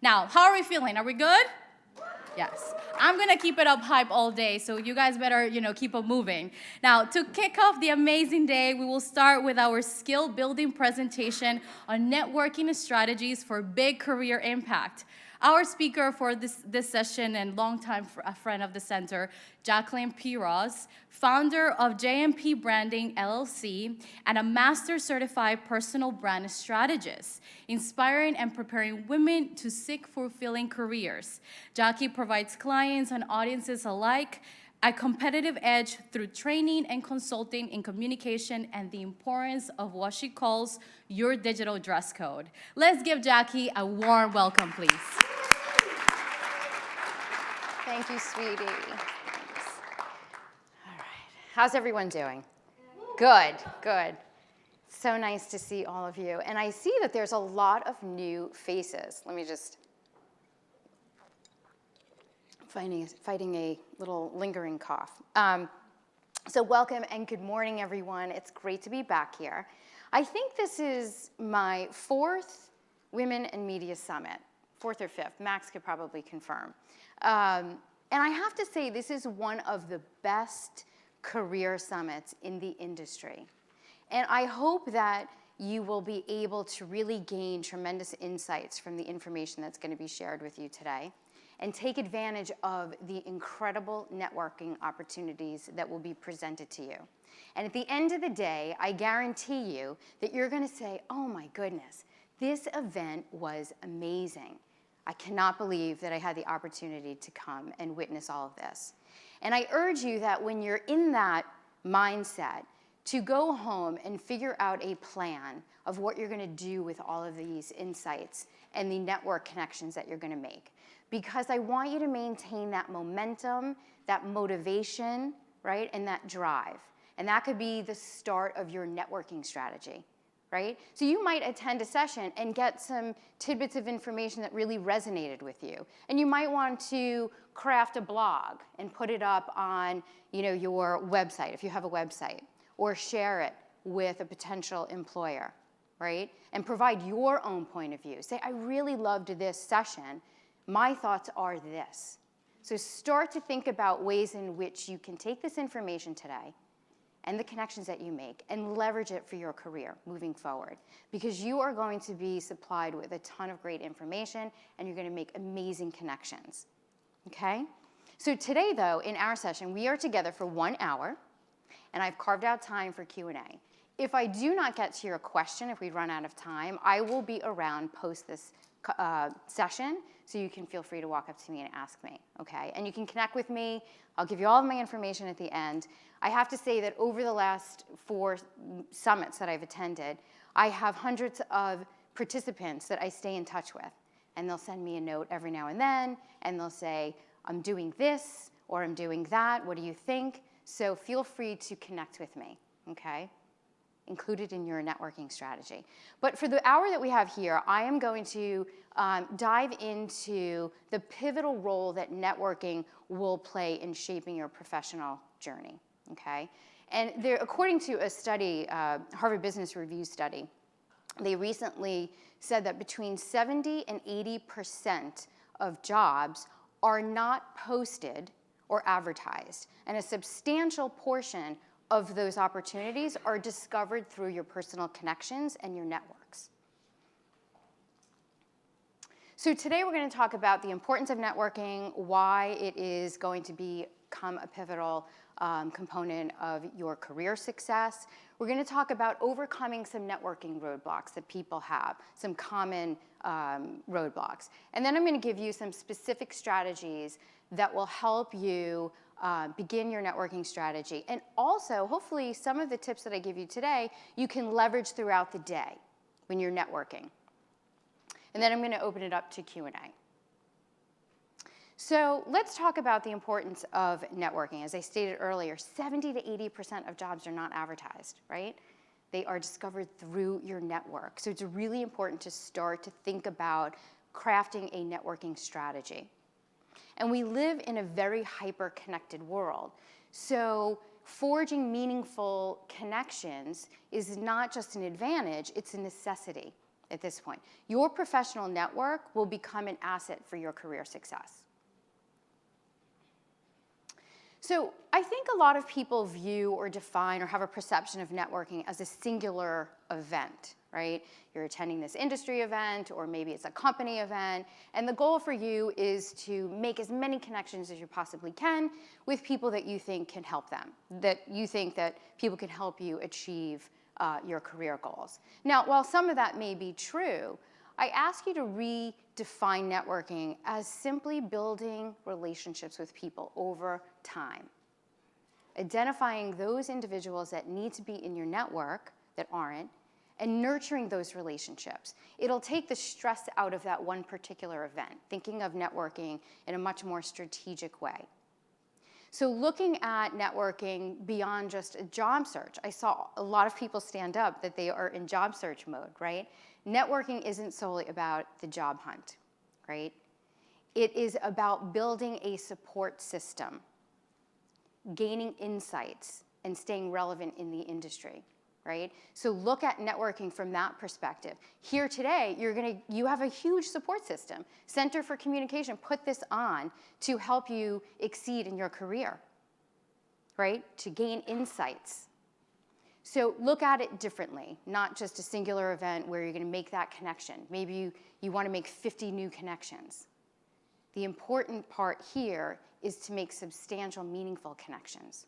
Now, how are we feeling? Are we good? Yes. I'm going to keep it up hype all day, so you guys better, keep it moving. Now, to kick off the amazing day, we will start with our skill-building presentation on networking strategies for big career impact. Our speaker for this session and longtime friend of the center, Jacqueline Peros, founder of JMP Branding LLC and a master certified personal brand strategist, inspiring and preparing women to seek fulfilling careers. Jackie provides clients and audiences alike a competitive edge through training and consulting in communication and the importance of what she calls your digital dress code. Let's give Jackie a warm welcome, please. Thank you, sweetie. Thanks. All right. How's everyone doing? Good, good. So nice to see all of you. And I see that there's a lot of new faces. Let me just fighting a little lingering cough. So welcome and good morning, everyone. It's great to be back here. I think this is my fourth Women in Media Summit, fourth or fifth. Max could probably confirm. And I have to say, this is one of the best career summits in the industry. And I hope that you will be able to really gain tremendous insights from the information that's going to be shared with you today and take advantage of the incredible networking opportunities that will be presented to you. And at the end of the day, I guarantee you that you're going to say, oh my goodness, this event was amazing. I cannot believe that I had the opportunity to come and witness all of this. And I urge you that when you're in that mindset, to go home and figure out a plan of what you're going to do with all of these insights and the network connections that you're going to make. Because I want you to maintain that momentum, that motivation, right, and that drive. And that could be the start of your networking strategy. Right? So you might attend a session and get some tidbits of information that really resonated with you. And you might want to craft a blog and put it up on, your website, if you have a website, or share it with a potential employer, right? And provide your own point of view. Say, I really loved this session. My thoughts are this. So start to think about ways in which you can take this information today and the connections that you make, and leverage it for your career moving forward. Because you are going to be supplied with a ton of great information, and you're going to make amazing connections, okay? So today, though, in our session, we are together for 1 hour, and I've carved out time for Q&A. If I do not get to your question, if we run out of time, I will be around post this session, so you can feel free to walk up to me and ask me, okay? And you can connect with me. I'll give you all of my information at the end. I have to say that over the last 4 summits that I've attended, I have hundreds of participants that I stay in touch with. And they'll send me a note every now and then, and they'll say, I'm doing this, or I'm doing that. What do you think? So feel free to connect with me, okay? Include it in your networking strategy. But for the hour that we have here, I am going to dive into the pivotal role that networking will play in shaping your professional journey, okay? And there, according to a study, Harvard Business Review study, they recently said that between 70 and 80% of jobs are not posted or advertised, and a substantial portion of those opportunities are discovered through your personal connections and your networks. So today we're going to talk about the importance of networking, why it is going to become a pivotal component of your career success. We're going to talk about overcoming some networking roadblocks that people have, some common roadblocks. And then I'm going to give you some specific strategies that will help you begin your networking strategy. And also, hopefully, some of the tips that I give you today, you can leverage throughout the day when you're networking. And then I'm going to open it up to Q&A. So let's talk about the importance of networking. As I stated earlier, 70 to 80% of jobs are not advertised, right? They are discovered through your network. So it's really important to start to think about crafting a networking strategy. And we live in a very hyper-connected world. So forging meaningful connections is not just an advantage, it's a necessity. at this point. Your professional network will become an asset for your career success. So I think a lot of people view or define or have a perception of networking as a singular event, right? You're attending this industry event, or maybe it's a company event, and the goal for you is to make as many connections as you possibly can with people that you think can help them, that you think that people can help you achieve your career goals. Now, while some of that may be true, I ask you to redefine networking as simply building relationships with people over time. Identifying those individuals that need to be in your network that aren't, and nurturing those relationships. It'll take the stress out of that one particular event, thinking of networking in a much more strategic way. So looking at networking beyond just a job search, I saw a lot of people stand up that they are in job search mode, right? Networking isn't solely about the job hunt, right? It is about building a support system, gaining insights, and staying relevant in the industry, right? So look at networking from that perspective. Here today, you have a huge support system. Center for Communication put this on to help you exceed in your career, right? To gain insights. So look at it differently, not just a singular event where you're going to make that connection. Maybe you want to make 50 new connections. The important part here is to make substantial, meaningful connections.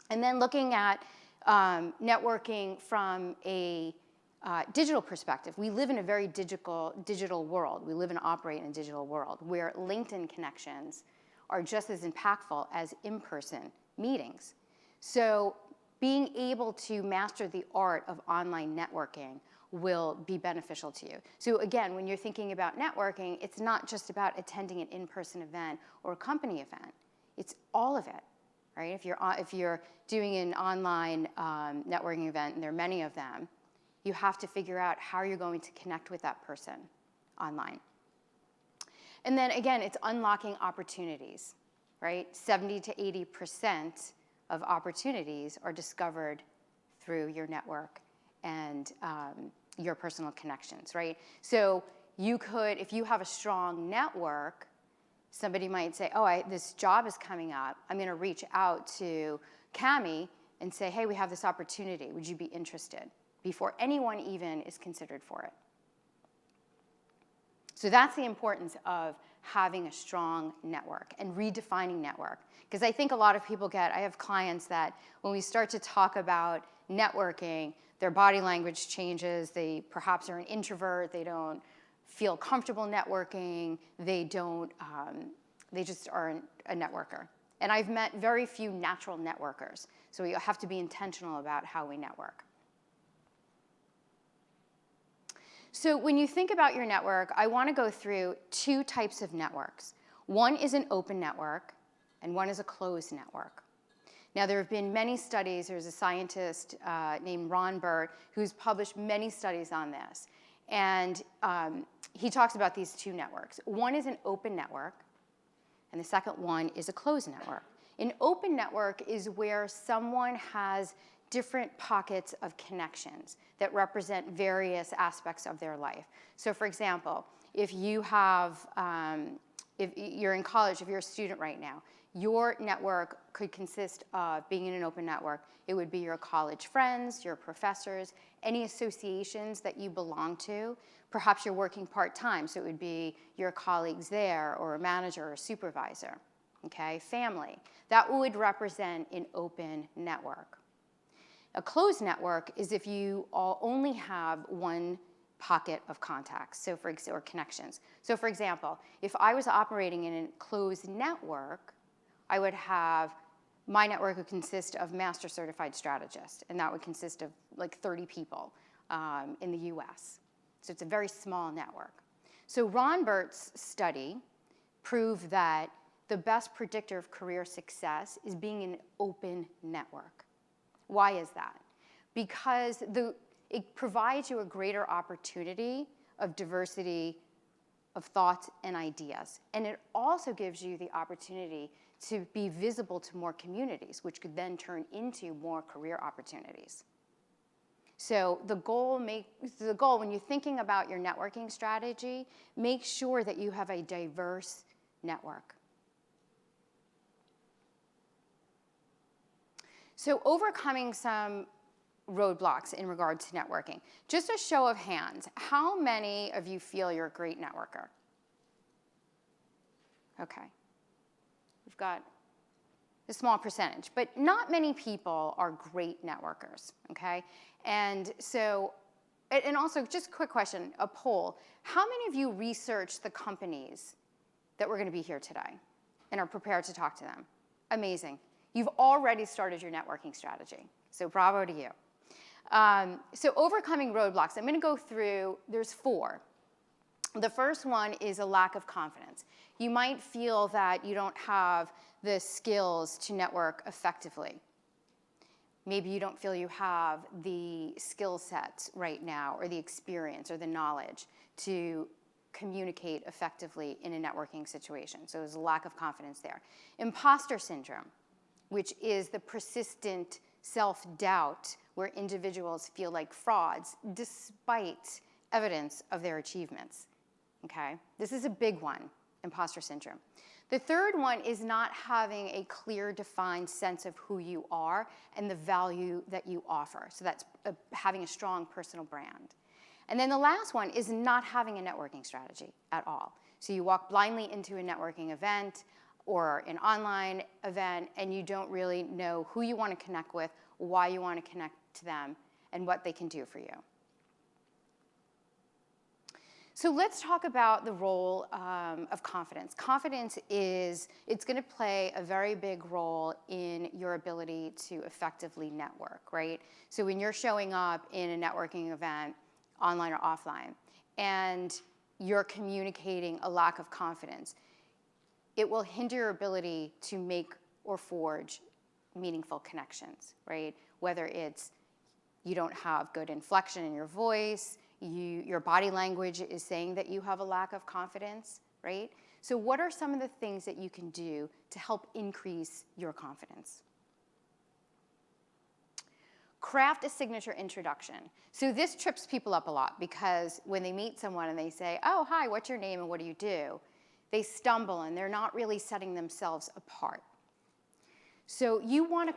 And then looking at networking from a digital perspective. We live in a very digital world. We live and operate in a digital world where LinkedIn connections are just as impactful as in-person meetings. So being able to master the art of online networking will be beneficial to you. So again, when you're thinking about networking, it's not just about attending an in-person event or a company event. It's all of it, right? If you're doing an online networking event, and there are many of them, you have to figure out how you're going to connect with that person online. And then again, it's unlocking opportunities, right? 70 to 80% of opportunities are discovered through your network and your personal connections, right? So you could, if you have a strong network, somebody might say, oh, this job is coming up. I'm going to reach out to Cami and say, hey, we have this opportunity. Would you be interested? Before anyone even is considered for it. So that's the importance of having a strong network and redefining network. Because I think a lot of people I have clients that when we start to talk about networking, their body language changes. They perhaps are an introvert. They don't feel comfortable networking. They just aren't a networker. And I've met very few natural networkers. So we have to be intentional about how we network. So when you think about your network, I want to go through two types of networks. One is an open network, and one is a closed network. Now, there have been many studies. There's a scientist named Ron Burt who's published many studies on this. And he talks about these two networks. One is an open network, and the second one is a closed network. An open network is where someone has different pockets of connections that represent various aspects of their life. So for example, if you're in college, if you're a student right now, your network could consist of being in an open network. It would be your college friends, your professors, any associations that you belong to. Perhaps you're working part-time, so it would be your colleagues there, or a manager or a supervisor, okay? Family. That would represent an open network. A closed network is if you only have one pocket of contacts, or connections. So for example, if I was operating in a closed network, I would have, my network would consist of master certified strategists, and that would consist of like 30 people in the US. So it's a very small network. So Ron Burt's study proved that the best predictor of career success is being in an open network. Why is that? Because it provides you a greater opportunity of diversity of thoughts and ideas. And it also gives you the opportunity to be visible to more communities, which could then turn into more career opportunities. So the goal when you're thinking about your networking strategy, make sure that you have a diverse network. So overcoming some roadblocks in regard to networking. Just a show of hands, how many of you feel you're a great networker? Okay. We've got a small percentage, but not many people are great networkers, okay? And so, and also, just a quick question, a poll. How many of you researched the companies that we're going to be here today and are prepared to talk to them? Amazing. You've already started your networking strategy, so bravo to you. So overcoming roadblocks, I'm going to go through, there's 4. The first one is a lack of confidence. You might feel that you don't have the skills to network effectively. Maybe you don't feel you have the skill sets right now, or the experience, or the knowledge to communicate effectively in a networking situation. So there's a lack of confidence there. Imposter syndrome, which is the persistent self-doubt where individuals feel like frauds despite evidence of their achievements. Okay? This is a big one, imposter syndrome. The third one is not having a clear, defined sense of who you are and the value that you offer. So that's having a strong personal brand. And then the last one is not having a networking strategy at all. So you walk blindly into a networking event or an online event, and you don't really know who you want to connect with, why you want to connect to them, and what they can do for you. So let's talk about the role of confidence. Confidence it's going to play a very big role in your ability to effectively network, right? So when you're showing up in a networking event, online or offline, and you're communicating a lack of confidence, it will hinder your ability to make or forge meaningful connections, right? Whether it's you don't have good inflection in your voice, your body language is saying that you have a lack of confidence, right? So what are some of the things that you can do to help increase your confidence? Craft a signature introduction. So this trips people up a lot because when they meet someone and they say, oh, hi, what's your name and what do you do? They stumble and they're not really setting themselves apart. So you want to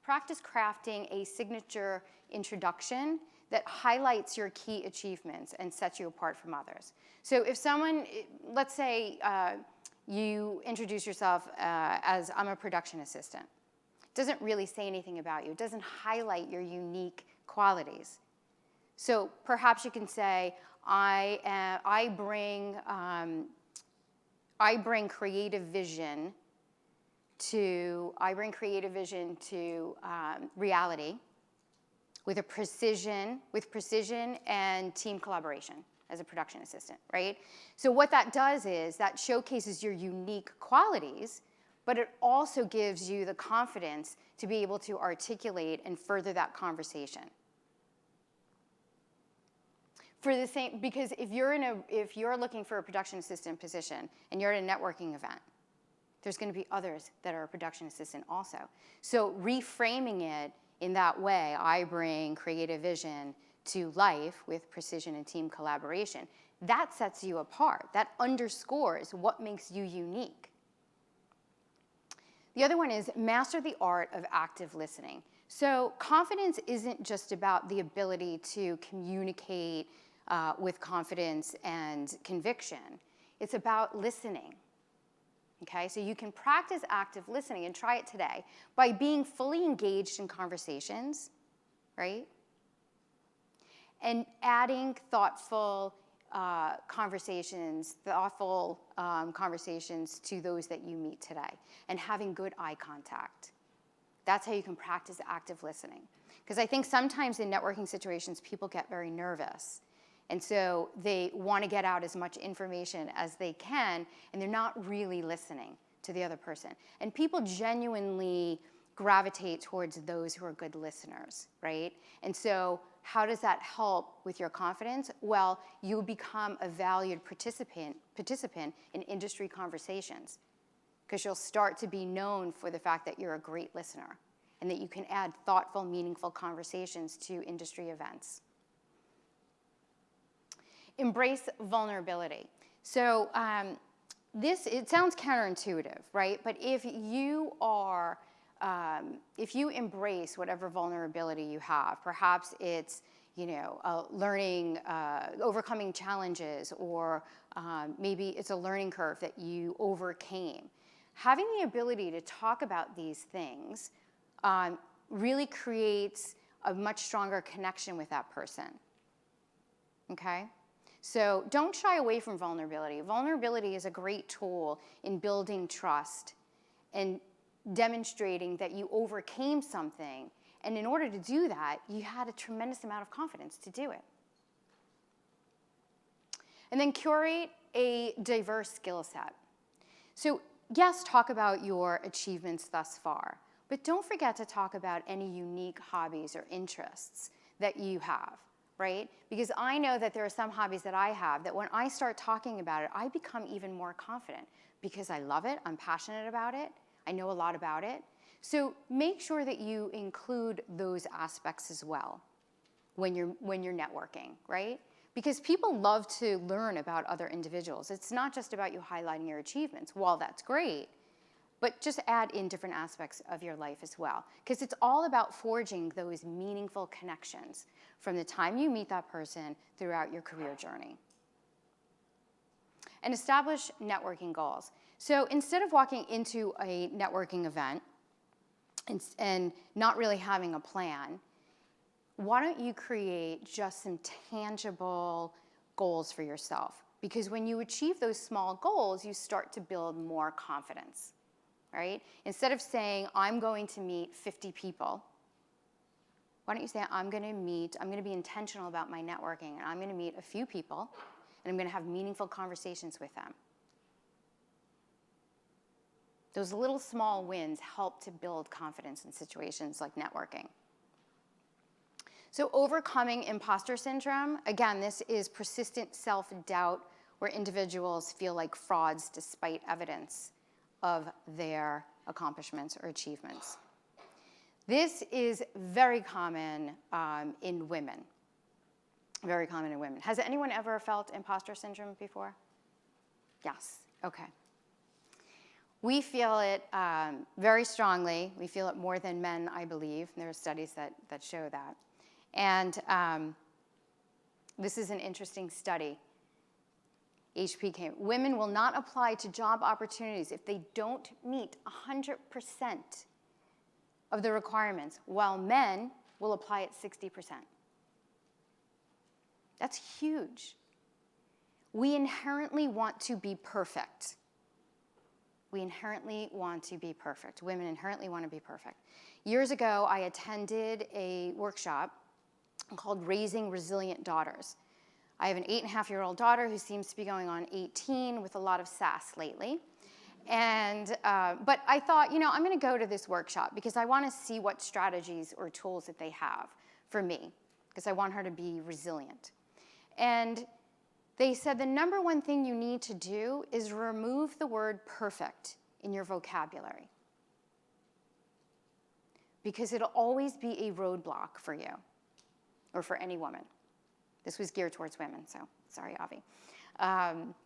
practice crafting a signature introduction that highlights your key achievements and sets you apart from others. So if someone, let's say you introduce yourself as I'm a production assistant. It doesn't really say anything about you. It doesn't highlight your unique qualities. So perhaps you can say, I bring creative vision to reality with precision and team collaboration as a production assistant, right? So what that does is that showcases your unique qualities, but it also gives you the confidence to be able to articulate and further that conversation. Because if you're looking for a production assistant position and you're at a networking event, there's going to be others that are a production assistant also. So reframing it in that way, I bring creative vision to life with precision and team collaboration, that sets you apart. That underscores what makes you unique. The other one is master the art of active listening. So confidence isn't just about the ability to communicate with confidence and conviction. It's about listening. Okay, so you can practice active listening and try it today by being fully engaged in conversations, right? And adding thoughtful conversations to those that you meet today, and having good eye contact. That's how you can practice active listening. Because I think sometimes in networking situations, people get very nervous. And so they want to get out as much information as they can, and they're not really listening to the other person. And people genuinely gravitate towards those who are good listeners, right? And so how does that help with your confidence? Well, you become a valued participant in industry conversations, because you'll start to be known for the fact that you're a great listener. and that you can add thoughtful, meaningful conversations to industry events. Embrace vulnerability. So it sounds counterintuitive, right? But if you embrace whatever vulnerability you have, perhaps it's learning, overcoming challenges, or maybe it's a learning curve that you overcame. Having the ability to talk about these things really creates a much stronger connection with that person, okay? So don't shy away from vulnerability. Vulnerability is a great tool in building trust and demonstrating that you overcame something. And in order to do that, you had a tremendous amount of confidence to do it. And then curate a diverse skill set. So yes, talk about your achievements thus far, but don't forget to talk about any unique hobbies or interests that you have, right? Because I know that there are some hobbies that I have that when I start talking about it, I become even more confident because I love it, I'm passionate about it, I know a lot about it. So make sure that you include those aspects as well when you're networking, right? Because people love to learn about other individuals. It's not just about you highlighting your achievements. While that's great, but just add in different aspects of your life as well. Because it's all about forging those meaningful connections from the time you meet that person throughout your career journey. And establish networking goals. So instead of walking into a networking event and not really having a plan, why don't you create just some tangible goals for yourself? Because when you achieve those small goals, you start to build more confidence, right? Instead of saying, I'm going to meet 50 people, why don't you say, I'm going to be intentional about my networking, and I'm going to meet a few people, and I'm going to have meaningful conversations with them. Those little small wins help to build confidence in situations like networking. So overcoming imposter syndrome, again, this is persistent self-doubt where individuals feel like frauds despite evidence of their accomplishments or achievements. This is very common in women. Very common in women. Has anyone ever felt imposter syndrome before? Yes, okay. We feel it very strongly. We feel it more than men, I believe. There are studies that show that. And this is an interesting study. HP came. Women will not apply to job opportunities if they don't meet 100% of the requirements, while men will apply at 60%. That's huge. We inherently want to be perfect. We inherently want to be perfect. Women inherently want to be perfect. Years ago, I attended a workshop called Raising Resilient Daughters. I have an 8.5-year-old daughter who seems to be going on 18 with a lot of sass lately. And, but I thought, I'm going to go to this workshop because I want to see what strategies or tools that they have for me, because I want her to be resilient. And they said the number one thing you need to do is remove the word perfect in your vocabulary, because it'll always be a roadblock for you or for any woman. This was geared towards women, so sorry, Avi,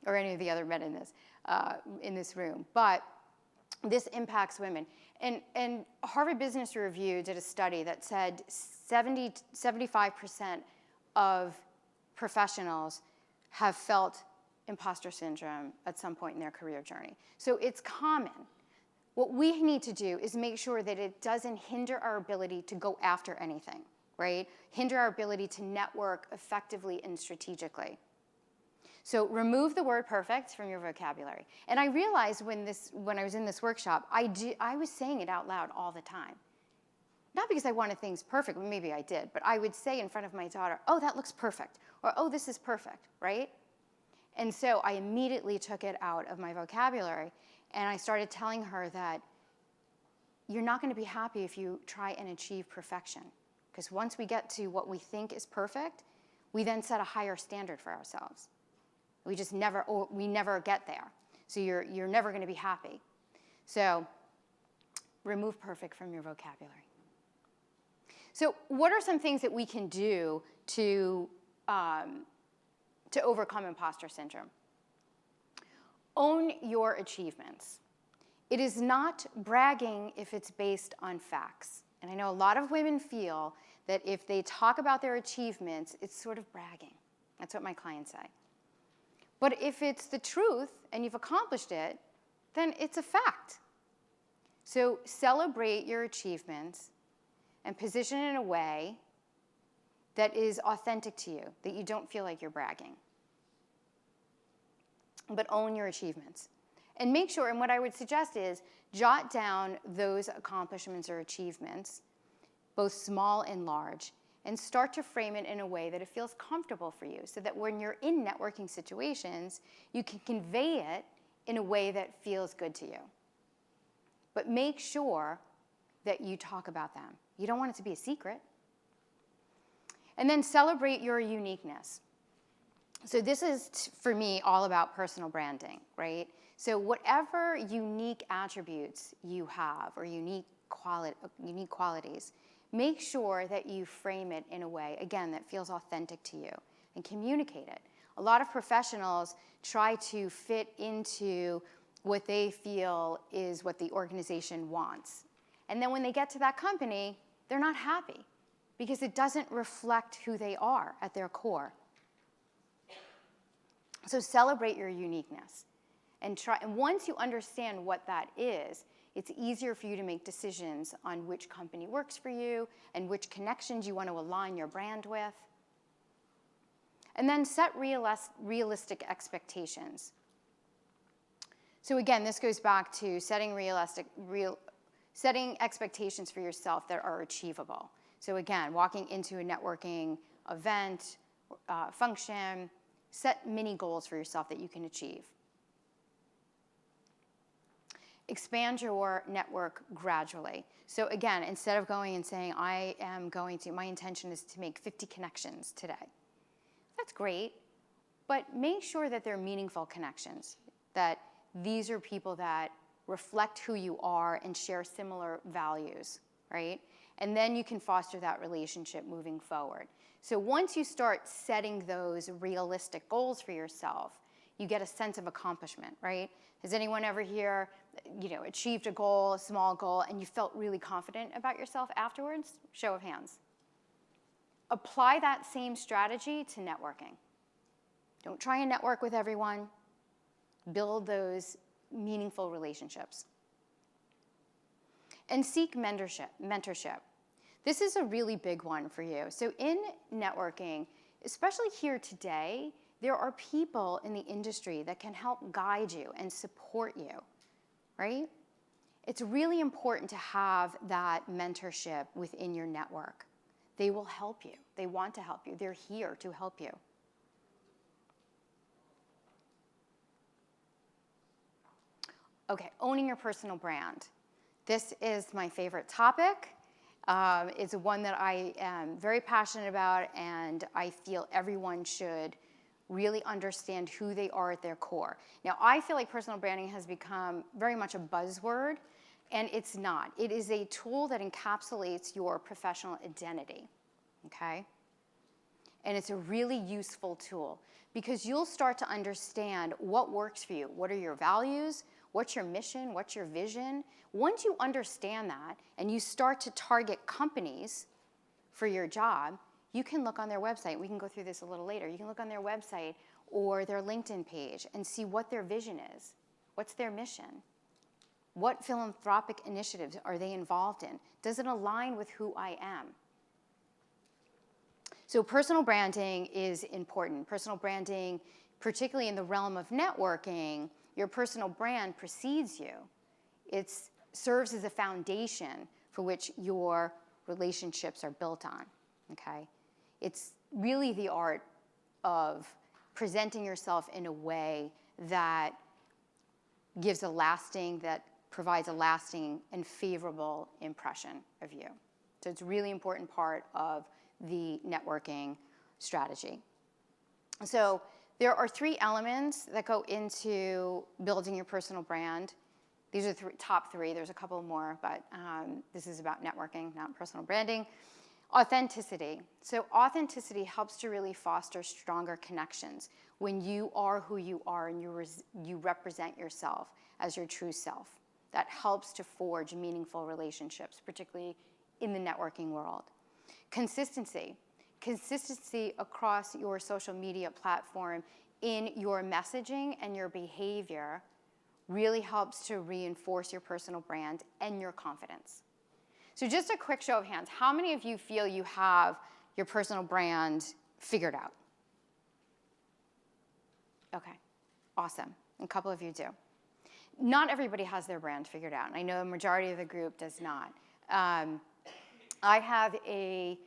or any of the other men in this room. But this impacts women. And Harvard Business Review did a study that said 75% of professionals have felt imposter syndrome at some point in their career journey. So it's common. What we need to do is make sure that it doesn't hinder our ability to go after anything, right? Hinder our ability to network effectively and strategically. So remove the word perfect from your vocabulary. And I realized when I was in this workshop, I was saying it out loud all the time. Not because I wanted things perfect, maybe I did, but I would say in front of my daughter, oh, that looks perfect, or oh, this is perfect, right? And so I immediately took it out of my vocabulary, and I started telling her that you're not going to be happy if you try and achieve perfection. Because once we get to what we think is perfect, we then set a higher standard for ourselves. We never get there. So you're never going to be happy. So remove perfect from your vocabulary. So what are some things that we can do to overcome imposter syndrome? Own your achievements. It is not bragging if it's based on facts. And I know a lot of women feel that if they talk about their achievements, it's sort of bragging. That's what my clients say. But if it's the truth and you've accomplished it, then it's a fact. So celebrate your achievements and position it in a way that is authentic to you, that you don't feel like you're bragging. But own your achievements. And make sure, and what I would suggest is, jot down those accomplishments or achievements, both small and large, and start to frame it in a way that it feels comfortable for you, so that when you're in networking situations, you can convey it in a way that feels good to you. But make sure that you talk about them. You don't want it to be a secret. And then celebrate your uniqueness. So this is, for me, all about personal branding, right? So whatever unique attributes you have or unique qualities, make sure that you frame it in a way, again, that feels authentic to you, and communicate it. A lot of professionals try to fit into what they feel is what the organization wants. And then when they get to that company, they're not happy because it doesn't reflect who they are at their core. So celebrate your uniqueness. And once you understand what that is, it's easier for you to make decisions on which company works for you and which connections you want to align your brand with. And then set realistic expectations. So again, this goes back to setting expectations for yourself that are achievable. So again, walking into a networking event, function, set mini goals for yourself that you can achieve. Expand your network gradually. So again, instead of going and saying, my intention is to make 50 connections today. That's great, but make sure that they're meaningful connections, that these are people that reflect who you are and share similar values, right? And then you can foster that relationship moving forward. So once you start setting those realistic goals for yourself, you get a sense of accomplishment, right? Has anyone ever here, achieved a goal, a small goal, and you felt really confident about yourself afterwards? Show of hands. Apply that same strategy to networking. Don't try and network with everyone. Build those meaningful relationships. And seek mentorship. This is a really big one for you. So in networking, especially here today, there are people in the industry that can help guide you and support you, right? It's really important to have that mentorship within your network. They will help you. They want to help you. They're here to help you. Okay, owning your personal brand. This is my favorite topic. It's one that I am very passionate about, and I feel everyone should really understand who they are at their core. Now, I feel like personal branding has become very much a buzzword, and it's not. It is a tool that encapsulates your professional identity, okay? And it's a really useful tool because you'll start to understand what works for you. What are your values? What's your mission? What's your vision? Once you understand that and you start to target companies for your job, you can look on their website. We can go through this a little later. You can look on their website or their LinkedIn page and see what their vision is. What's their mission? What philanthropic initiatives are they involved in? Does it align with who I am? So personal branding is important. Personal branding, particularly in the realm of networking, your personal brand precedes you. It serves as a foundation for which your relationships are built on, okay? It's really the art of presenting yourself in a way that provides a lasting and favorable impression of you. So it's a really important part of the networking strategy. So there are 3 elements that go into building your personal brand. These are top 3. There's a couple more, but this is about networking, not personal branding. Authenticity. So authenticity helps to really foster stronger connections when you are who you are and you represent yourself as your true self. That helps to forge meaningful relationships, particularly in the networking world. Consistency. Consistency across your social media platform in your messaging and your behavior really helps to reinforce your personal brand and your confidence. So just a quick show of hands. How many of you feel you have your personal brand figured out? Okay, awesome. A couple of you do. Not everybody has their brand figured out. I know a majority of the group does not. I have a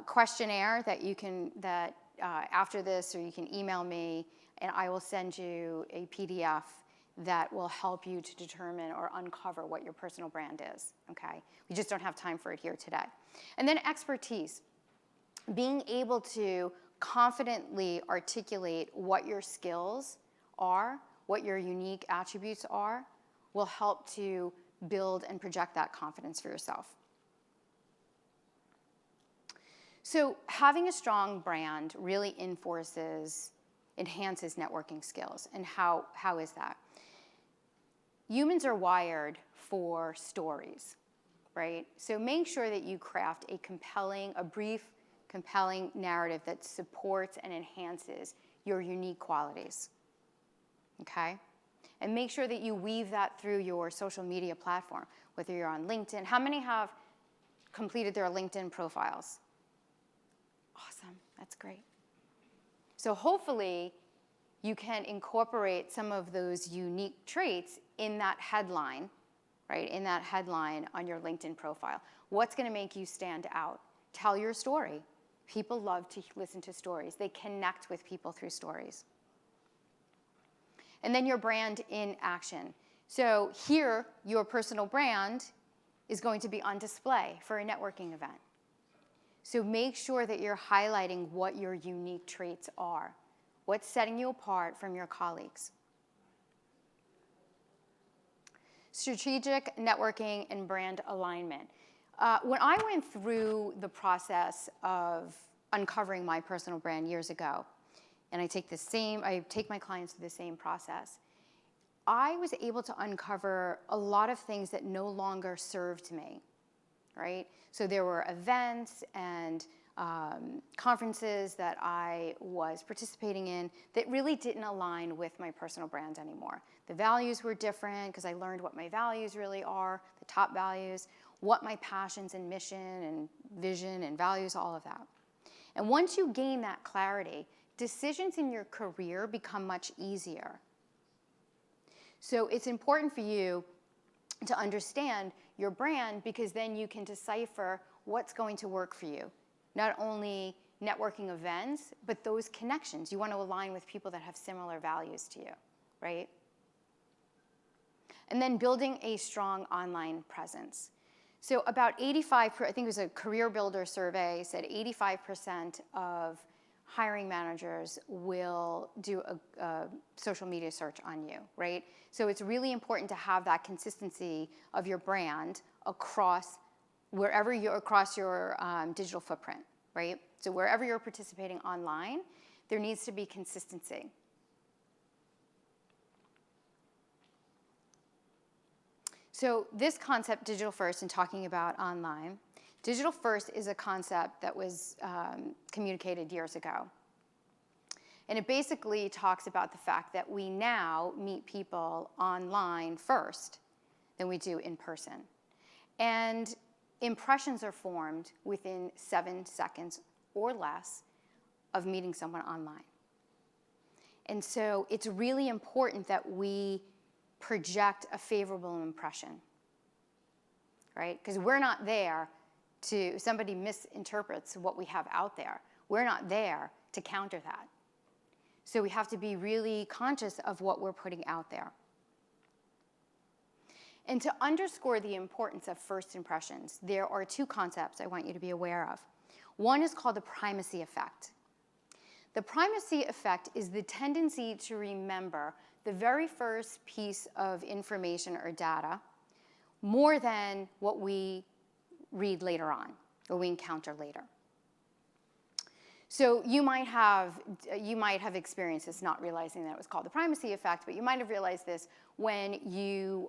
questionnaire that you can, after this, or you can email me, and I will send you a PDF that will help you to determine or uncover what your personal brand is, okay? We just don't have time for it here today. And then expertise. Being able to confidently articulate what your skills are, what your unique attributes are, will help to build and project that confidence for yourself. So having a strong brand really enhances networking skills. And how is that? Humans are wired for stories, right? So make sure that you craft a brief, compelling narrative that supports and enhances your unique qualities, okay? And make sure that you weave that through your social media platform, whether you're on LinkedIn. How many have completed their LinkedIn profiles? Awesome, that's great. So hopefully you can incorporate some of those unique traits in that headline, right? In that headline on your LinkedIn profile. What's gonna make you stand out? Tell your story. People love to listen to stories. They connect with people through stories. And then your brand in action. So here, your personal brand is going to be on display for a networking event. So make sure that you're highlighting what your unique traits are. What's setting you apart from your colleagues? Strategic networking and brand alignment. When I went through the process of uncovering my personal brand years ago, and I take my clients through the same process, I was able to uncover a lot of things that no longer served me, right? So there were events and conferences that I was participating in that really didn't align with my personal brand anymore. The values were different because I learned what my values really are, the top values, what my passions and mission and vision and values, all of that. And once you gain that clarity, decisions in your career become much easier. So it's important for you to understand your brand because then you can decipher what's going to work for you. Not only networking events, but those connections. You want to align with people that have similar values to you, right? And then building a strong online presence. So about 85, I think it was a Career Builder survey, said 85% of hiring managers will do a social media search on you, right? So it's really important to have that consistency of your brand across your digital footprint, right? So wherever you're participating online, there needs to be consistency. So this concept, digital first, and talking about online, digital first is a concept that was communicated years ago. And it basically talks about the fact that we now meet people online first than we do in person. And impressions are formed within 7 seconds or less of meeting someone online. And so it's really important that we project a favorable impression, right? Because we're not there to, somebody misinterprets what we have out there. We're not there to counter that. So we have to be really conscious of what we're putting out there. And to underscore the importance of first impressions, there are 2 concepts I want you to be aware of. One is called the primacy effect. The primacy effect is the tendency to remember the very first piece of information or data more than what we read later on. or we encounter later. So you might have experienced this not realizing that it was called the primacy effect, but you might have realized this when you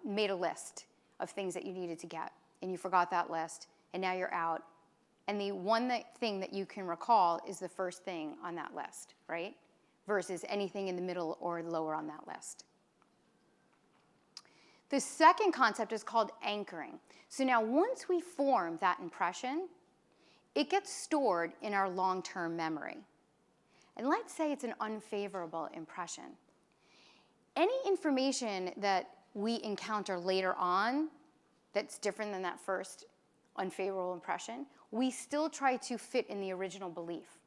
made a list of things that you needed to get, and you forgot that list, and now you're out. And the thing that you can recall is the first thing on that list, right? Versus anything in the middle or lower on that list. The second concept is called anchoring. So now once we form that impression, it gets stored in our long-term memory. And let's say it's an unfavorable impression. Any information that we encounter later on that's different than that first unfavorable impression, we still try to fit in the original belief.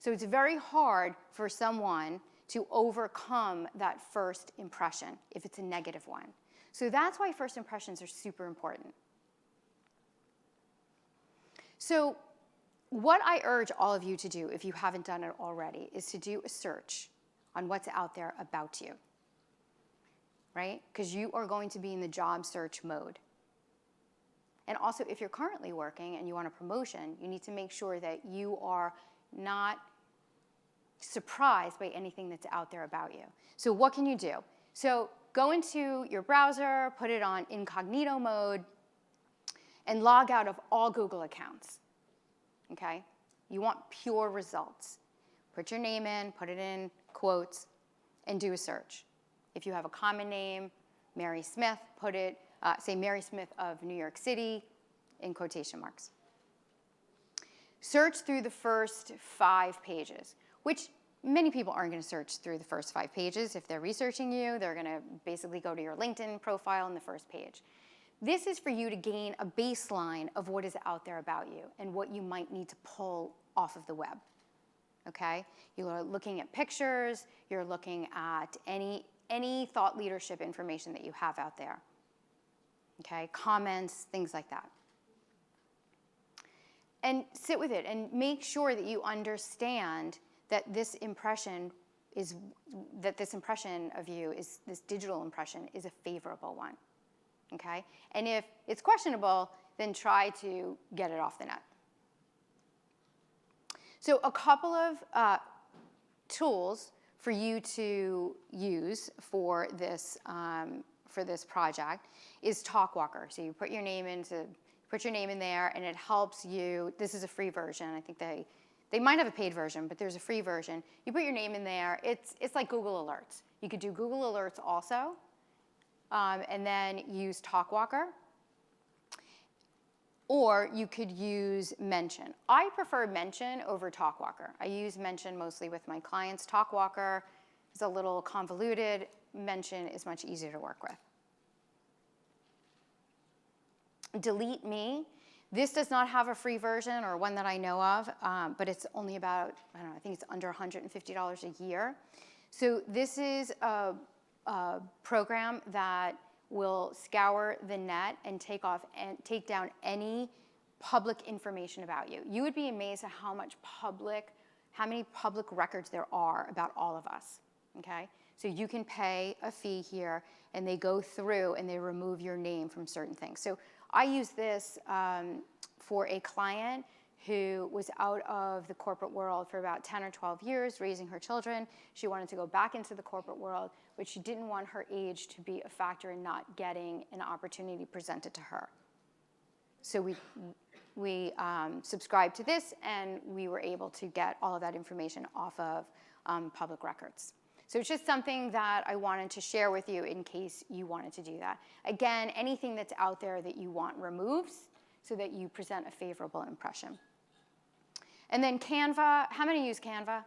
So it's very hard for someone to overcome that first impression if it's a negative one. So that's why first impressions are super important. So what I urge all of you to do, if you haven't done it already, is to do a search on what's out there about you, right? Because you are going to be in the job search mode. And also, if you're currently working and you want a promotion, you need to make sure that you are not surprised by anything that's out there about you. So what can you do? So go into your browser, put it on incognito mode, and log out of all Google accounts, okay? You want pure results. Put your name in, put it in quotes, and do a search. If you have a common name, Mary Smith, put it, say Mary Smith of New York City in quotation marks. Search through the first 5 pages, which many people aren't going to search through the first 5 pages. If they're researching you, they're going to basically go to your LinkedIn profile in the first page. This is for you to gain a baseline of what is out there about you and what you might need to pull off of the web, okay? You're looking at pictures, you're looking at any thought leadership information that you have out there, okay? Comments, things like that. And sit with it and make sure that you understand that this impression of you, this digital impression, is a favorable one. Okay? And if it's questionable, then try to get it off the net. So a couple of tools for you to use for this project is TalkWalker. So you put your name in there, and it helps you. This is a free version. I think they might have a paid version, but there's a free version. You put your name in there. It's like Google Alerts. You could do Google Alerts also. And then use TalkWalker, or you could use Mention. I prefer Mention over TalkWalker. I use Mention mostly with my clients. TalkWalker is a little convoluted. Mention is much easier to work with. Delete Me. This does not have a free version or one that I know of, but it's only about, I think it's under $150 a year. So this is a program that will scour the net and take down any public information about you. You would be amazed at how many public records there are about all of us, okay? So you can pay a fee here, and they go through and they remove your name from certain things. So I use this for a client who was out of the corporate world for about 10 or 12 years, raising her children. She wanted to go back into the corporate world, but she didn't want her age to be a factor in not getting an opportunity presented to her. So we subscribed to this, and we were able to get all of that information off of public records. So it's just something that I wanted to share with you in case you wanted to do that. Again, anything that's out there that you want removed so that you present a favorable impression. And then Canva. How many use Canva?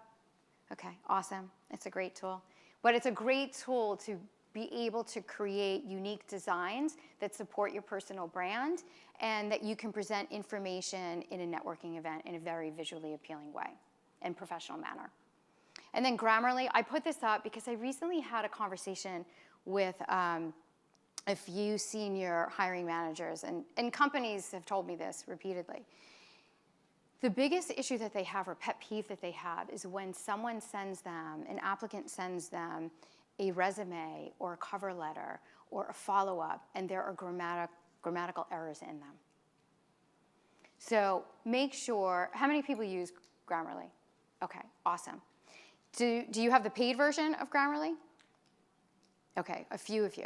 Okay, awesome. It's a great tool. But it's a great tool to be able to create unique designs that support your personal brand and that you can present information in a networking event in a very visually appealing way and professional manner. And then Grammarly, I put this up because I recently had a conversation with a few senior hiring managers, and companies have told me this repeatedly. The biggest issue that they have, or pet peeve that they have, is when someone sends them, an applicant sends them a resume or a cover letter or a follow-up, and there are grammatical errors in them. So make sure, how many people use Grammarly? Okay, awesome. Do you have the paid version of Grammarly? Okay, a few of you.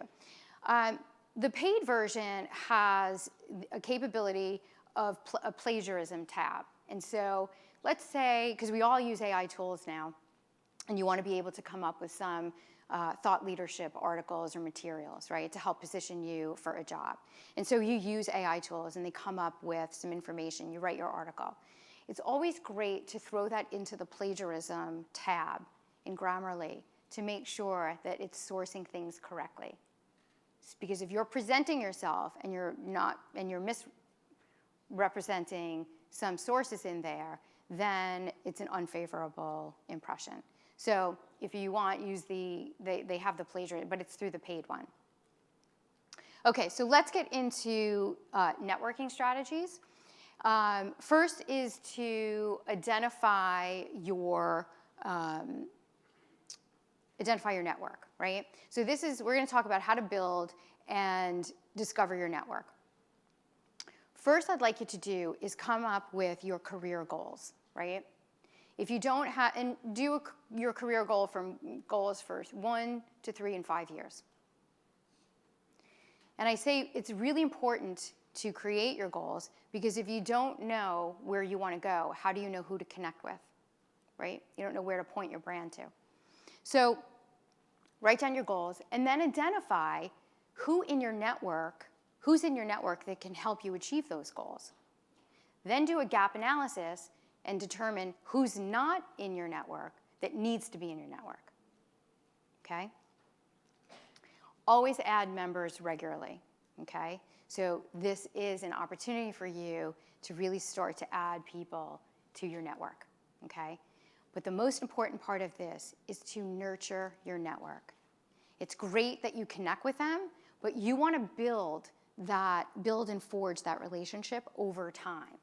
The paid version has a capability of a plagiarism tab. And so let's say, because we all use AI tools now, and you want to be able to come up with some thought leadership articles or materials, right, to help position you for a job. And so you use AI tools, and they come up with some information. You write your article. It's always great to throw that into the plagiarism tab in Grammarly to make sure that it's sourcing things correctly. Because if you're presenting yourself and you're misrepresenting some sources in there, then it's an unfavorable impression. So if you want, use they have the plagiarism, but it's through the paid one. Okay, so let's get into networking strategies. First is to identify your network, right? So we're going to talk about how to build and discover your network. First, I'd like you to do is come up with your career goals, right? If you don't have, and do your career goals for 1 to 3 and 5 years. And I say it's really important to create your goals, because if you don't know where you want to go, how do you know who to connect with, right? You don't know where to point your brand to. So write down your goals, and then identify who's in your network that can help you achieve those goals. Then do a gap analysis and determine who's not in your network that needs to be in your network, okay? Always add members regularly, okay? So this is an opportunity for you to really start to add people to your network, okay? But the most important part of this is to nurture your network. It's great that you connect with them, but you want to build and forge that relationship over time,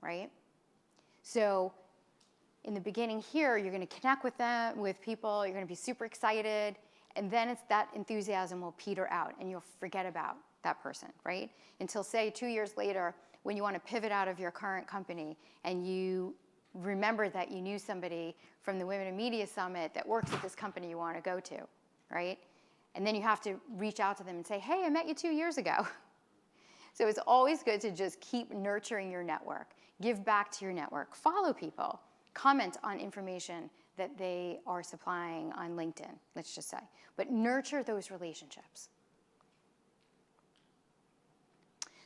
right? So in the beginning here, you're going to connect with people, you're going to be super excited, and then that enthusiasm will peter out, and you'll forget about that person, right? Until, say, 2 years later, when you want to pivot out of your current company, and you remember that you knew somebody from the Women in Media Summit that works at this company you want to go to, right? And then you have to reach out to them and say, hey, I met you 2 years ago. So it's always good to just keep nurturing your network. Give back to your network. Follow people. Comment on information that they are supplying on LinkedIn, let's just say. But nurture those relationships.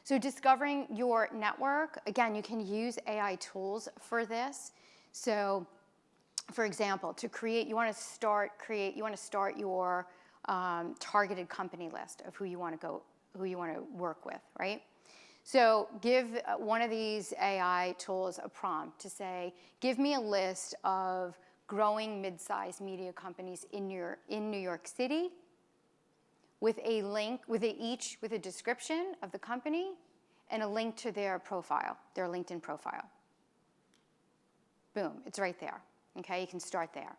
So discovering your network, again, you can use AI tools for this. So for example, you want to start your targeted company list of who you want to work with, right? So give one of these AI tools a prompt to say, give me a list of growing mid-sized media companies in New York City, with a link, each with a description of the company and a link to their profile, their LinkedIn profile. Boom, it's right there. Okay, you can start there.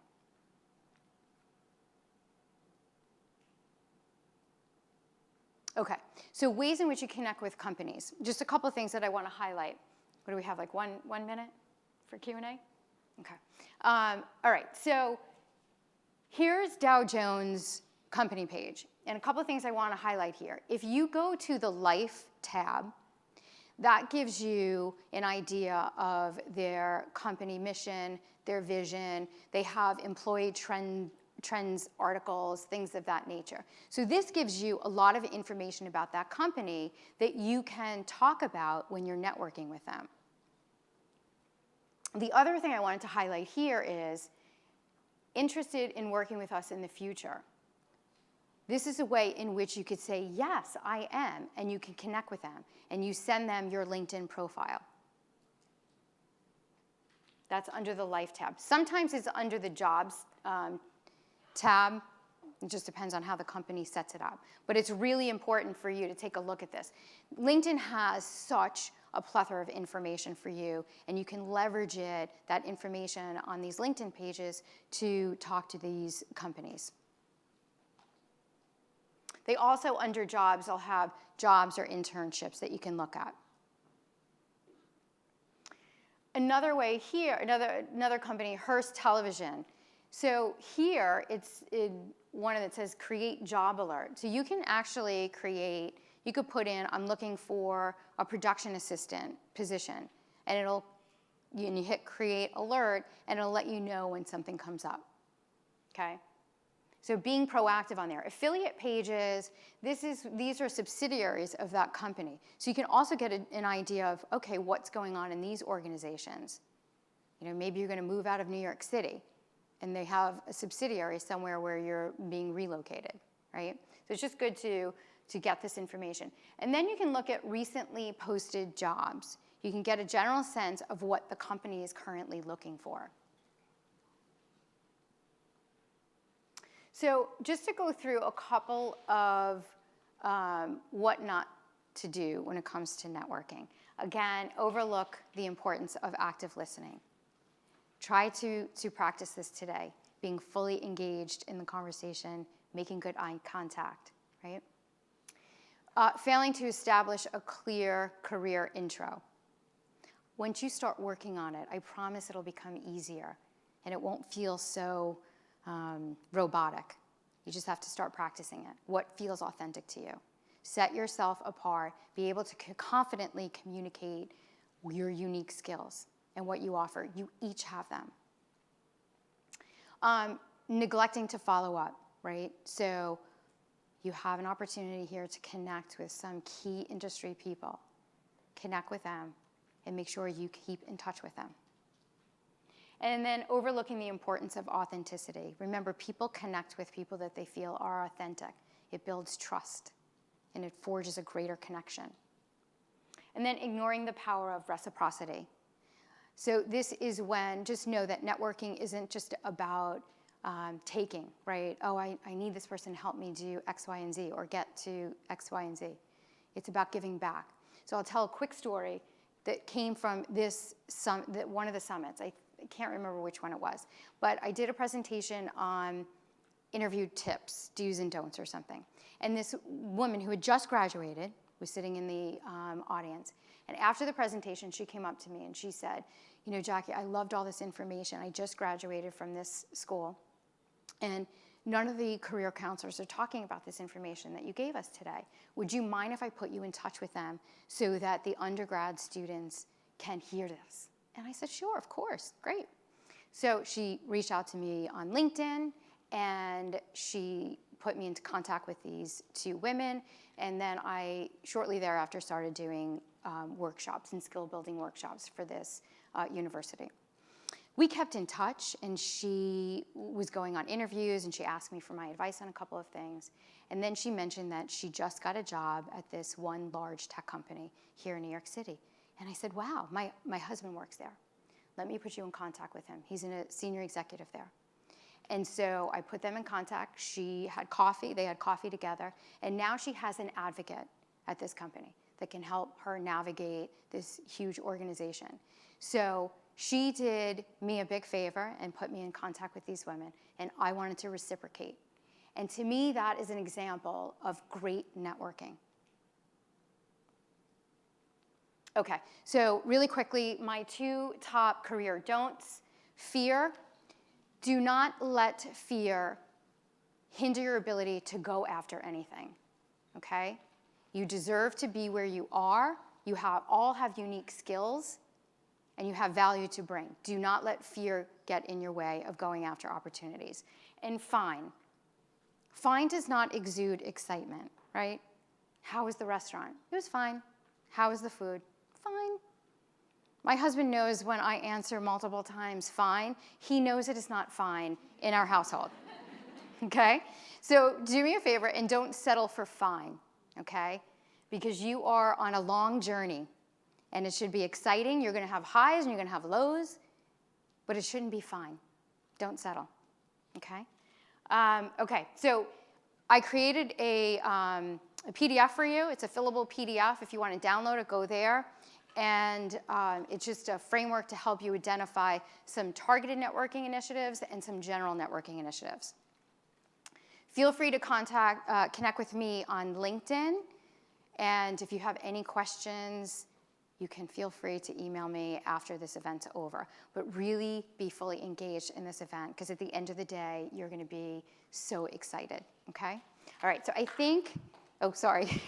Okay, so ways in which you connect with companies. Just a couple of things that I want to highlight. What do we have, like one minute for Q&A? Okay. All right, so here's Dow Jones company page. And a couple of things I want to highlight here. If you go to the Life tab, that gives you an idea of their company mission, their vision. They have employee trends articles, things of that nature. So this gives you a lot of information about that company that you can talk about when you're networking with them. The other thing I wanted to highlight here is interested in working with us in the future. This is a way in which you could say, yes, I am, and you can connect with them, and you send them your LinkedIn profile. That's under the Life tab. Sometimes it's under the Jobs tab. It just depends on how the company sets it up. But it's really important for you to take a look at this. LinkedIn has such a plethora of information for you, and you can leverage that information on these LinkedIn pages to talk to these companies. They also, under jobs, will have jobs or internships that you can look at. Another way here, another company, Hearst Television. So here, it's one that says create job alert. So you can actually create, you could put in, I'm looking for a production assistant position, and you hit create alert, and it'll let you know when something comes up, okay? So being proactive on there. Affiliate pages, these are subsidiaries of that company. So you can also get an idea of, okay, what's going on in these organizations. You know, maybe you're going to move out of New York City, and they have a subsidiary somewhere where you're being relocated, right? So it's just good to get this information. And then you can look at recently posted jobs. You can get a general sense of what the company is currently looking for. So just to go through a couple of what not to do when it comes to networking. Again, overlook the importance of active listening. Try to practice this today, being fully engaged in the conversation, making good eye contact, right? Failing to establish a clear career intro. Once you start working on it, I promise it'll become easier, and it won't feel so robotic. You just have to start practicing it. What feels authentic to you? Set yourself apart. Be able to confidently communicate your unique skills and what you offer. You each have them. Neglecting to follow up, right? So you have an opportunity here to connect with some key industry people. Connect with them and make sure you keep in touch with them. And then overlooking the importance of authenticity. Remember, people connect with people that they feel are authentic. It builds trust, and it forges a greater connection. And then ignoring the power of reciprocity. So this is when, just know that networking isn't just about taking, right? Oh, I need this person to help me do X, Y, and Z, or get to X, Y, and Z. It's about giving back. So I'll tell a quick story that came from one of the summits. I can't remember which one it was, but I did a presentation on interview tips, do's and don'ts or something. And this woman who had just graduated was sitting in the audience. And after the presentation, she came up to me and she said, you know, Jackie, I loved all this information. I just graduated from this school, and none of the career counselors are talking about this information that you gave us today. Would you mind if I put you in touch with them so that the undergrad students can hear this? And I said, sure, of course, great. So she reached out to me on LinkedIn, and she put me into contact with these two women, and then I, shortly thereafter, started doing workshops and skill-building workshops for this university. We kept in touch, and she was going on interviews, and she asked me for my advice on a couple of things. And then she mentioned that she just got a job at this one large tech company here in New York City. And I said, wow, my husband works there. Let me put you in contact with him. He's a senior executive there. And so I put them in contact. She had coffee. They had coffee together. And now she has an advocate at this company that can help her navigate this huge organization. So she did me a big favor and put me in contact with these women, and I wanted to reciprocate. And to me, that is an example of great networking. Okay, so really quickly, my two top career don'ts. Fear. Do not let fear hinder your ability to go after anything, okay? You deserve to be where you are. You all have unique skills, and you have value to bring. Do not let fear get in your way of going after opportunities. And fine. Fine does not exude excitement, right? How was the restaurant? It was fine. How was the food? Fine. My husband knows when I answer multiple times fine, he knows it is not fine in our household, okay? So do me a favor and don't settle for fine, okay? Because you are on a long journey, and it should be exciting. You're gonna have highs and you're gonna have lows, but it shouldn't be fine. Don't settle, okay? Okay, so I created a PDF for you. It's a fillable PDF. If you want to download it, go there. And it's just a framework to help you identify some targeted networking initiatives and some general networking initiatives. Feel free to connect with me on LinkedIn. And if you have any questions, you can feel free to email me after this event's over. But really be fully engaged in this event, because at the end of the day, you're going to be so excited, okay? All right, so I think, oh, sorry.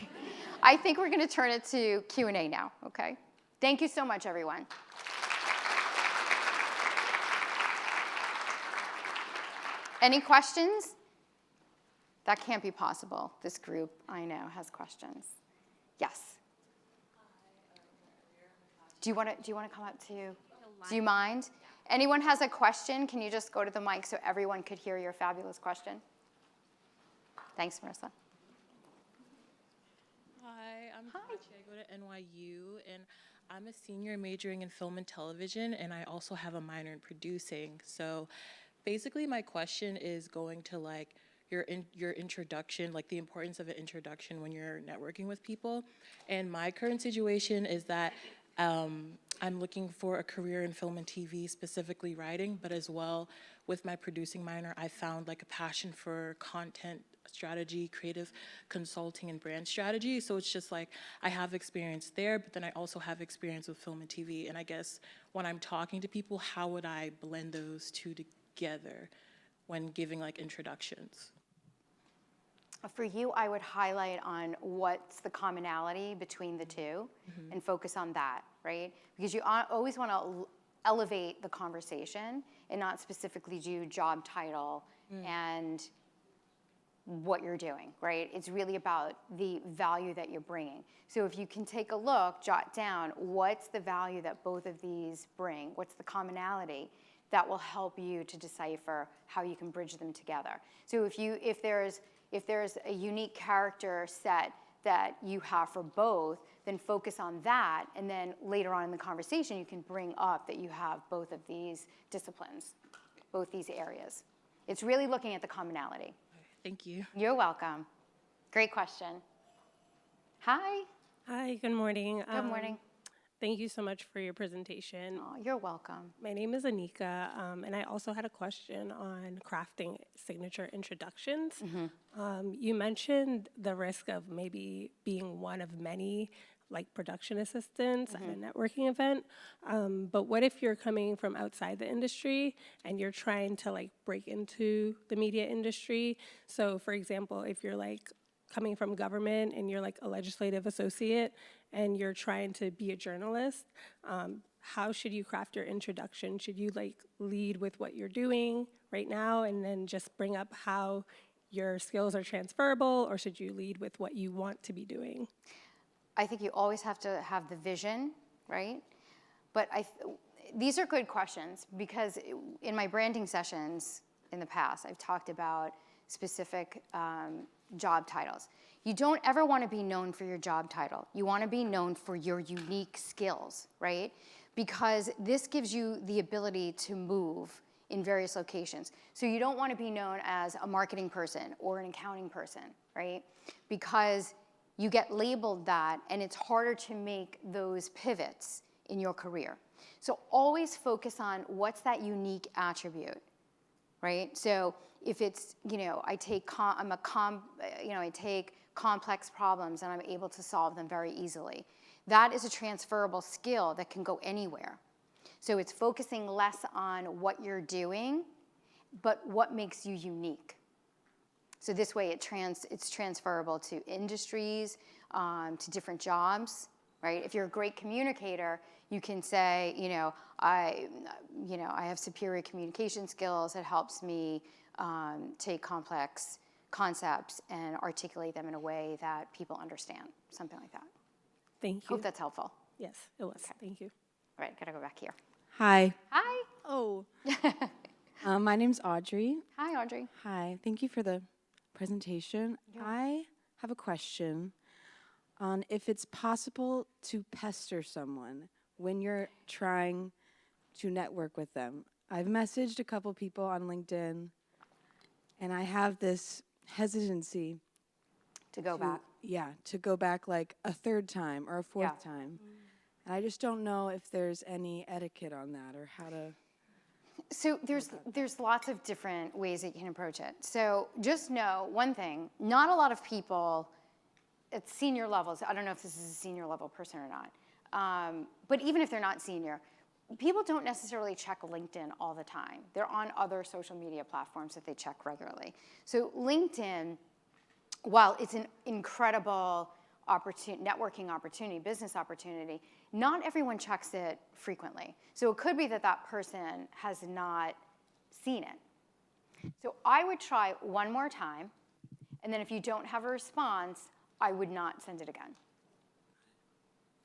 I think we're going to turn it to Q&A now, okay? Thank you so much, everyone. Any questions? That can't be possible. This group, I know, has questions. Yes. Do you want to come up to? Do you mind? Anyone has a question? Can you just go to the mic so everyone could hear your fabulous question? Thanks, Marissa. Hi, I'm Kachi. I go to NYU, and I'm a senior majoring in film and television, and I also have a minor in producing. So basically my question is going to like your introduction, like the importance of an introduction when you're networking with people. And my current situation is that I'm looking for a career in film and TV, specifically writing, but as well with my producing minor, I found like a passion for content strategy, creative consulting, and brand strategy. So it's just like I have experience there, but then I also have experience with film and TV. And I guess when I'm talking to people, how would I blend those two together when giving like introductions? For you, I would highlight on what's the commonality between the two and focus on that, right? Because you always want to elevate the conversation and not specifically do job title and what you're doing, right? It's really about the value that you're bringing. So if you can take a look, jot down, what's the value that both of these bring? What's the commonality? That will help you to decipher how you can bridge them together. So if there's a unique character set that you have for both, then focus on that, and then later on in the conversation, you can bring up that you have both of these disciplines, both these areas. It's really looking at the commonality. Thank you. You're welcome. Great question. Hi. Hi, good morning. Good morning. Thank you so much for your presentation. Oh, you're welcome. My name is Anika, and I also had a question on crafting signature introductions. You mentioned the risk of maybe being one of many like production assistants at a networking event, but what if you're coming from outside the industry and you're trying to like break into the media industry? So for example, if you're like coming from government and you're like a legislative associate and you're trying to be a journalist, how should you craft your introduction? Should you like lead with what you're doing right now and then just bring up how your skills are transferable, or should you lead with what you want to be doing? I think you always have to have the vision, right? But these are good questions, because in my branding sessions in the past, I've talked about specific job titles. You don't ever want to be known for your job title. You want to be known for your unique skills, right? Because this gives you the ability to move in various locations. So you don't want to be known as a marketing person or an accounting person, right? Because you get labeled that, and it's harder to make those pivots in your career. So always focus on what's that unique attribute, right? So if it's, I take complex problems and I'm able to solve them very easily. That is a transferable skill that can go anywhere. So it's focusing less on what you're doing, but what makes you unique. So this way it's transferable to industries, to different jobs, right? If you're a great communicator, you can say, I have superior communication skills. It helps me take complex concepts and articulate them in a way that people understand, something like that. Thank you. Hope that's helpful. Yes, it was. Okay. Thank you. All right, gotta go back here. Hi. Hi. Oh, My name's Audrey. Hi, Audrey. Hi. Thank you for the presentation. I have a question on if it's possible to pester someone when you're trying to network with them. I've messaged a couple people on LinkedIn, and I have this hesitancy To go back. Yeah, to go back like a third time or a fourth time. And I just don't know if there's any etiquette on that or how to. So there's lots of different ways that you can approach it. So just know one thing, not a lot of people at senior levels, I don't know if this is a senior level person or not, But even if they're not senior, people don't necessarily check LinkedIn all the time. They're on other social media platforms that they check regularly. So LinkedIn, while it's an incredible networking opportunity, business opportunity, not everyone checks it frequently. So it could be that that person has not seen it. So I would try one more time, and then if you don't have a response, I would not send it again.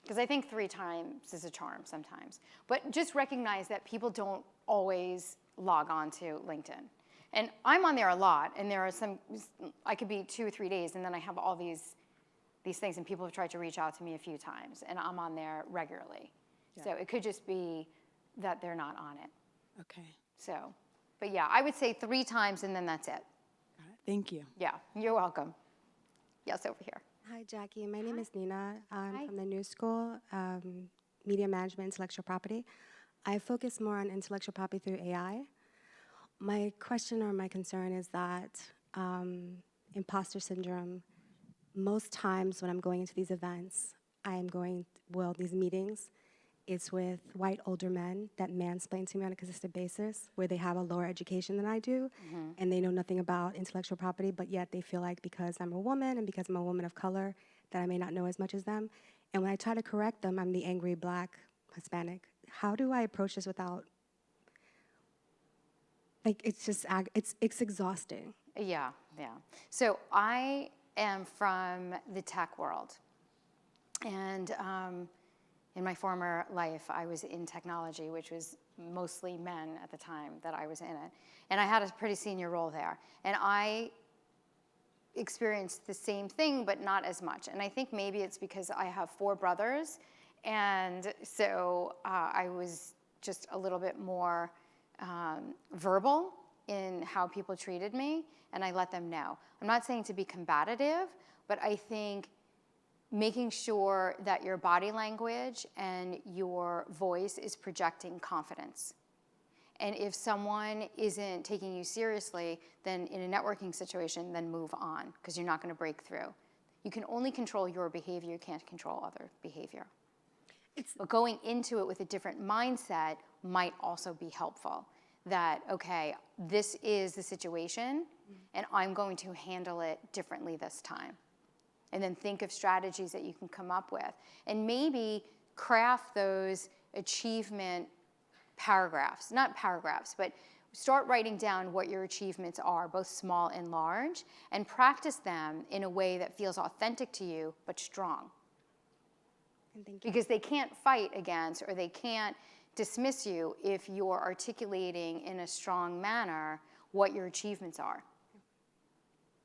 Because I think 3 times is a charm sometimes. But just recognize that people don't always log on to LinkedIn. And I'm on there a lot, and there are some, I could be 2 or 3 days, and then I have all these things, and people have tried to reach out to me a few times, and I'm on there regularly. Yeah. So it could just be that they're not on it. Okay. So, but yeah, I would say 3 times, and then that's it. Got it. Thank you. Yeah, you're welcome. Yes, over here. Hi, Jackie. My name is Nina. I'm from the New School, Media Management, Intellectual Property. I focus more on intellectual property through AI. My question or my concern is that imposter syndrome, most times when I'm going into these events, these meetings, it's with white older men that mansplain to me on a consistent basis, where they have a lower education than I do, and they know nothing about intellectual property, but yet they feel like because I'm a woman and because I'm a woman of color, that I may not know as much as them. And when I try to correct them, I'm the angry Black Hispanic. How do I approach this without, it's exhausting. Yeah. So I am from the tech world. And in my former life, I was in technology, which was mostly men at the time that I was in it. And I had a pretty senior role there. And I experienced the same thing, but not as much. And I think maybe it's because I have 4 brothers. And so I was just a little bit more verbal in how people treated me, and I let them know. I'm not saying to be combative, but I think making sure that your body language and your voice is projecting confidence. And if someone isn't taking you seriously, then in a networking situation, then move on, because you're not going to break through. You can only control your behavior, you can't control other behavior. But going into it with a different mindset might also be helpful. That, okay, this is the situation, and I'm going to handle it differently this time. And then think of strategies that you can come up with. And maybe craft those achievement paragraphs, not paragraphs, but start writing down what your achievements are, both small and large, and practice them in a way that feels authentic to you, but strong. And thank you. Because they can't fight against, or they can't dismiss you if you're articulating in a strong manner what your achievements are.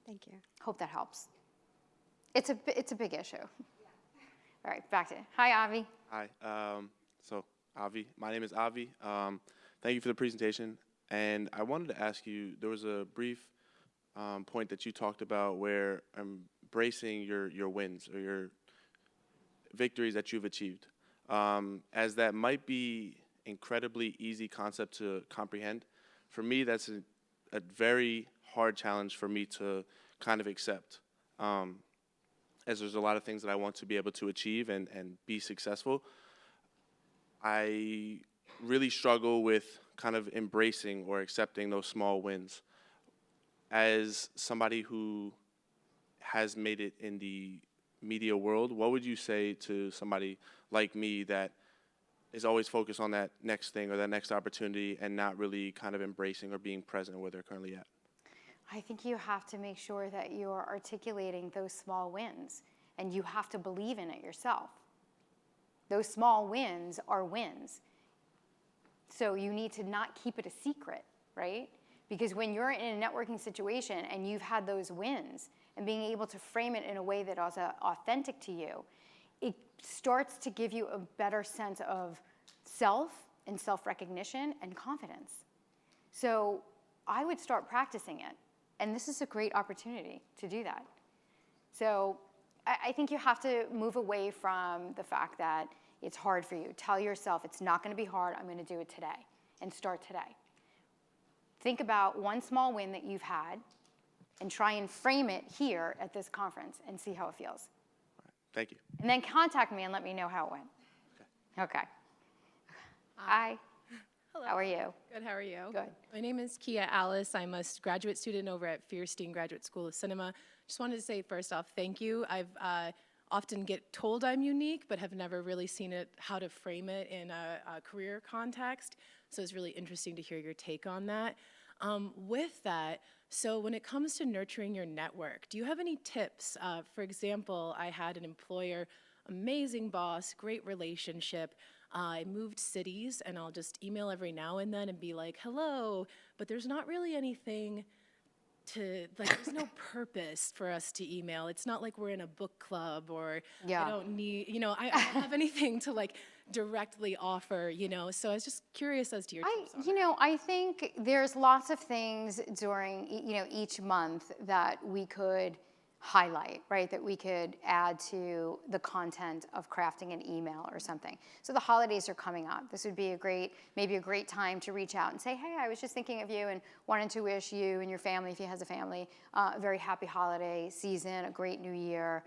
Thank you. Hope that helps. It's a big issue. Yeah. All right, back to it. Hi, Avi. Hi. So, Avi, my name is Avi. Thank you for the presentation. And I wanted to ask you, there was a brief point that you talked about where embracing your wins or your victories that you've achieved. As that might be incredibly easy concept to comprehend, for me, that's a very hard challenge for me to kind of accept. As there's a lot of things that I want to be able to achieve and be successful. I really struggle with kind of embracing or accepting those small wins. As somebody who has made it in the media world, what would you say to somebody like me that is always focused on that next thing or that next opportunity and not really kind of embracing or being present where they're currently at? I think you have to make sure that you're articulating those small wins, and you have to believe in it yourself. Those small wins are wins. So you need to not keep it a secret, right? Because when you're in a networking situation and you've had those wins and being able to frame it in a way that is authentic to you, it starts to give you a better sense of self and self-recognition and confidence. So I would start practicing it. And this is a great opportunity to do that. So I think you have to move away from the fact that it's hard for you. Tell yourself it's not going to be hard. I'm going to do it today, and start today. Think about one small win that you've had and try and frame it here at this conference and see how it feels. Thank you. And then contact me and let me know how it went. Okay. Hi. Hello. How are you? Good, how are you? Good. My name is Kia Alice. I'm a graduate student over at Fierstein Graduate School of Cinema. Just wanted to say first off, thank you. I've often get told I'm unique, but have never really seen it, how to frame it in a career context. So it's really interesting to hear your take on that. With that, so when it comes to nurturing your network, do you have any tips? For example, I had an employer, amazing boss, great relationship. I moved cities, and I'll just email every now and then and be like, hello, but there's not really anything to, like, there's no purpose for us to email. It's not like we're in a book club, or Yeah. I don't need, I don't have anything to, like, directly offer, so I was just curious as to your tips on that. I think there's lots of things during, each month that we could highlight, right? That we could add to the content of crafting an email or something. So the holidays are coming up. This would be maybe a great time to reach out and say, hey, I was just thinking of you and wanted to wish you and your family, if you has a family, a very happy holiday season, a great new year.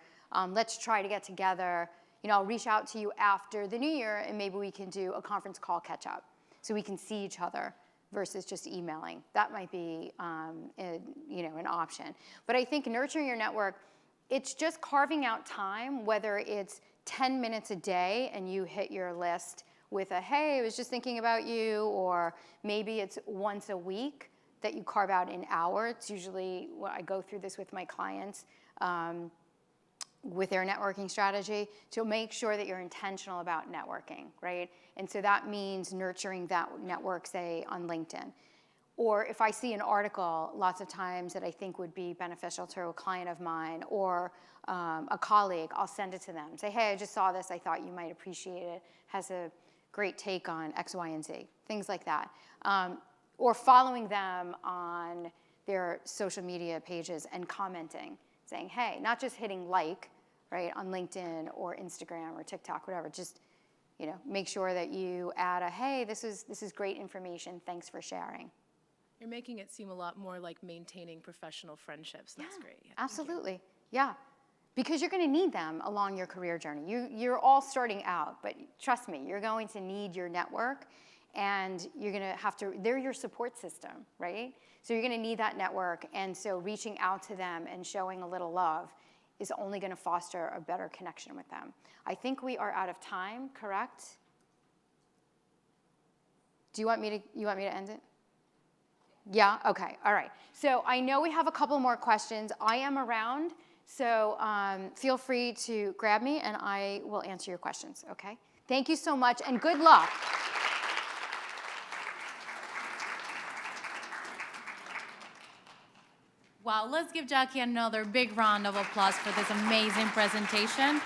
Let's try to get together. I'll reach out to you after the new year, and maybe we can do a conference call catch up so we can see each other versus just emailing. That might be an option. But I think nurturing your network, it's just carving out time, whether it's 10 minutes a day and you hit your list with a, hey, I was just thinking about you, or maybe it's once a week that you carve out an hour. It's usually, I go through this with my clients, with their networking strategy, to make sure that you're intentional about networking, right? And so that means nurturing that network, say, on LinkedIn. Or if I see an article lots of times that I think would be beneficial to a client of mine or a colleague, I'll send it to them. Say, hey, I just saw this. I thought you might appreciate it. Has a great take on X, Y, and Z, things like that. Or following them on their social media pages and commenting, saying, hey, not just hitting like, right, on LinkedIn or Instagram or TikTok, whatever. Just, make sure that you add a, hey, this is great information. Thanks for sharing. You're making it seem a lot more like maintaining professional friendships. That's great. Yeah, absolutely. Yeah. Because you're going to need them along your career journey. You're all starting out, but trust me, you're going to need your network, and you're going to have to, they're your support system, right? So you're going to need that network, and so reaching out to them and showing a little love is only going to foster a better connection with them. I think we are out of time, correct? Do you want me to end it? Yeah? Okay. All right. So I know we have a couple more questions. I am around, so feel free to grab me, and I will answer your questions, okay? Thank you so much, and good luck. Wow, let's give Jackie another big round of applause for this amazing presentation.